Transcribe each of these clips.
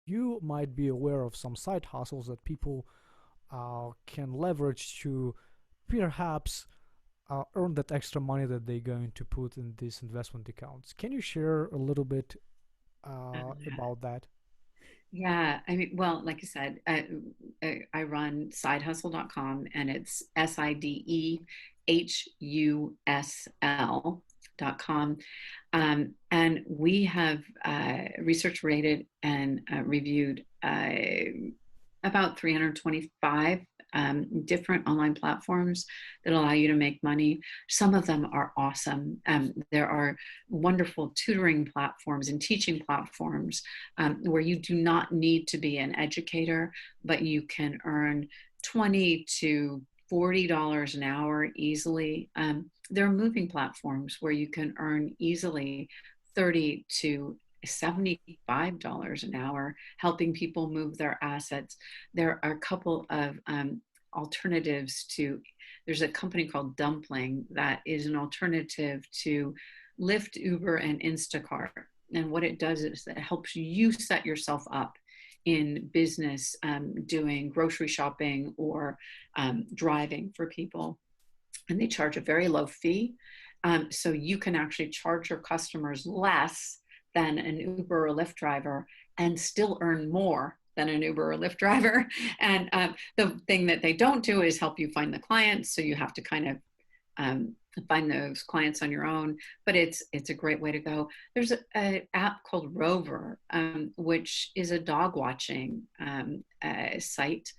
you might be aware of some side hustles that people can leverage to perhaps earn that extra money that they're going to put in these investment accounts. Can you share a little bit about that? Yeah, I mean, well, like I said, I run sidehustle.com, and it's sidehusl.com. And we have research rated and reviewed about 325 different online platforms that allow you to make money. Some of them are awesome. There are wonderful tutoring platforms and teaching platforms where you do not need to be an educator, but you can earn 20 to $40 an hour easily. There are moving platforms where you can earn easily 30 to $75 an hour helping people move their assets. There are a couple of alternatives to, there's a company called Dumpling that is an alternative to Lyft, Uber, and Instacart. And what it does is it helps you set yourself up in business, doing grocery shopping or driving for people. And they charge a very low fee. So you can actually charge your customers less than an Uber or Lyft driver and still earn more than an Uber or Lyft driver. And the thing that they don't do is help you find the clients. So you have to kind of find those clients on your own. But it's a great way to go. There's an app called Rover, which is a dog watching site,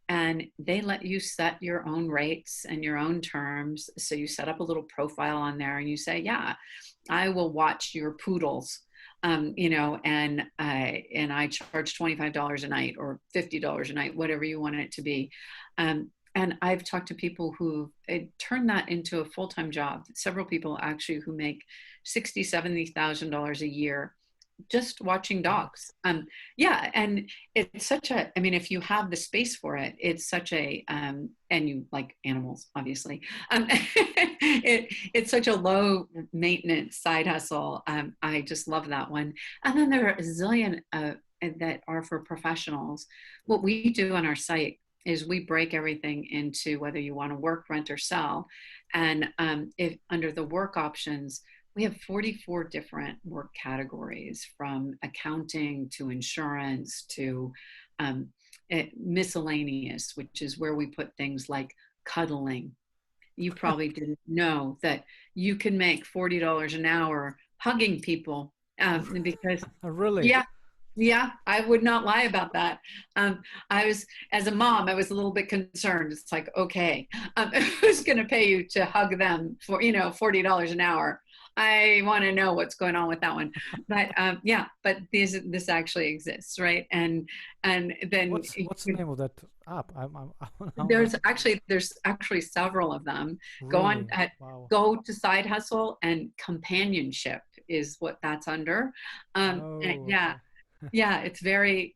and they let you set your own rates and your own terms. So you set up a little profile on there and you say, yeah, I will watch your poodles. And I charge $25 a night or $50 a night, whatever you want it to be. And I've talked to people who turned that into a full-time job. Several people actually who make $60,000, $70,000 a year just watching Wow. dogs. Yeah, and it's such a, I mean, if you have the space for it, it's such a, and you like animals, obviously. It's such a low maintenance side hustle. I just love that one. And then there are a zillion that are for professionals. What we do on our site is we break everything into whether you want to work, rent, or sell. And if under the work options, we have 44 different work categories, from accounting to insurance to um, miscellaneous, which is where we put things like cuddling. You probably didn't know that you can make $40 an hour hugging people, because, Really? yeah, yeah, I would not lie about that. I was, as a mom, I was a little bit concerned. It's like, okay, who's going to pay you to hug them for, $40 an hour? I want to know what's going on with that one. But yeah, but this actually exists, right? And then What's the name of that app? there's actually several of them. Go on, Really? Wow. go to Side Hustle, and Companionship is what that's under. And Oh, yeah, okay. yeah, it's very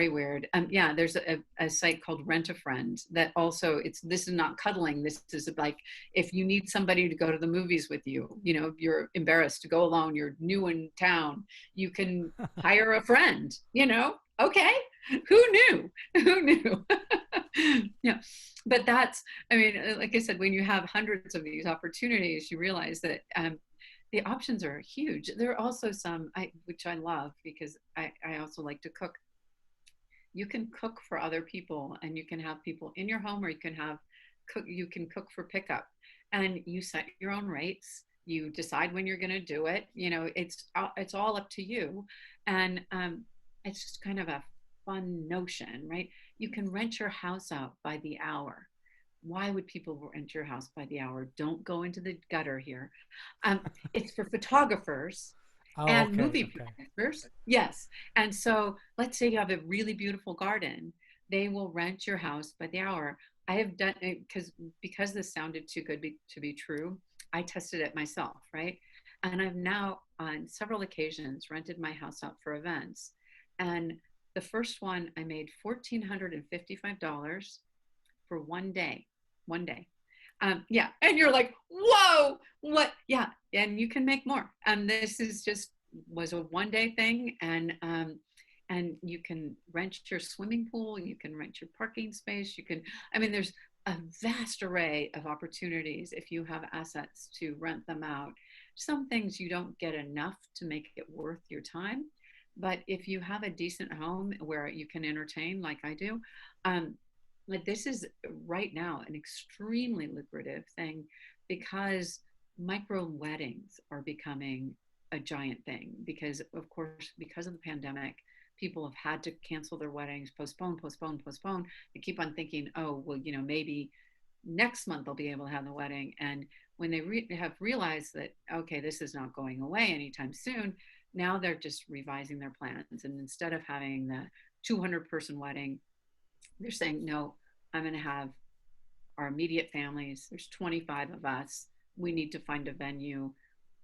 weird. Yeah, there's a site called Rent a Friend that also, this is not cuddling. This is like, if you need somebody to go to the movies with you, you're embarrassed to go alone, you're new in town, you can hire a friend, okay. Who knew? Who knew? Yeah. But that's, I mean, like I said, when you have hundreds of these opportunities, you realize that the options are huge. There are also some, which I love because I also like to cook. You can cook for other people, and you can have people in your home, or you can cook for pickup, and you set your own rates. You decide when you're going to do it. It's all up to you, and it's just kind of a fun notion, right? You can rent your house out by the hour. Why would people rent your house by the hour? Don't go into the gutter here. Um, it's for photographers Oh, and okay, movie okay. producers. Yes. And so let's say you have a really beautiful garden. They will rent your house by the hour. I have done it because this sounded too good to be true. I tested it myself, right? And I've now on several occasions rented my house out for events. And the first one I made $1,455 for one day. One day. Yeah, and you're like, whoa, what? Yeah, and you can make more. And this is just was a one day thing, and and you can rent your swimming pool, you can rent your parking space, you can, I mean, there's a vast array of opportunities if you have assets to rent them out. Some things you don't get enough to make it worth your time, but if you have a decent home where you can entertain like I do, um, like this is right now an extremely lucrative thing because micro weddings are becoming a giant thing because of course because of the pandemic people have had to cancel their weddings, postpone. They keep on thinking, oh, well, maybe next month they'll be able to have the wedding. And when they have realized that, okay, this is not going away anytime soon, now they're just revising their plans. And instead of having the 200-person wedding, they're saying, no, I'm going to have our immediate families. There's 25 of us. We need to find a venue.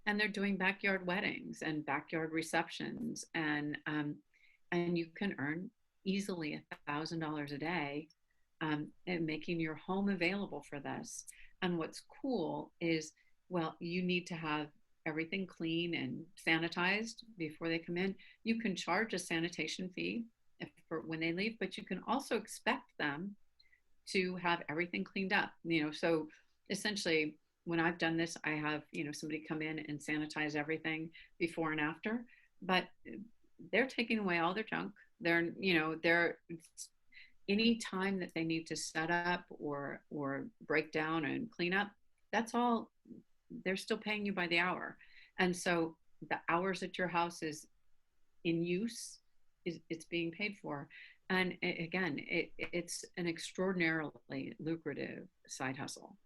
And they're doing backyard weddings and backyard receptions, and you can earn easily $1,000 a day, and making your home available for this. And what's cool is, well, you need to have everything clean and sanitized before they come in. You can charge a sanitation fee for when they leave, but you can also expect them to have everything cleaned up. So essentially, when I've done this, I have somebody come in and sanitize everything before and after, but they're taking away all their junk. They're any time that they need to set up or break down and clean up, that's all. They're still paying you by the hour, and so the hours that your house is in use is it's being paid for. And again, it's an extraordinarily lucrative side hustle.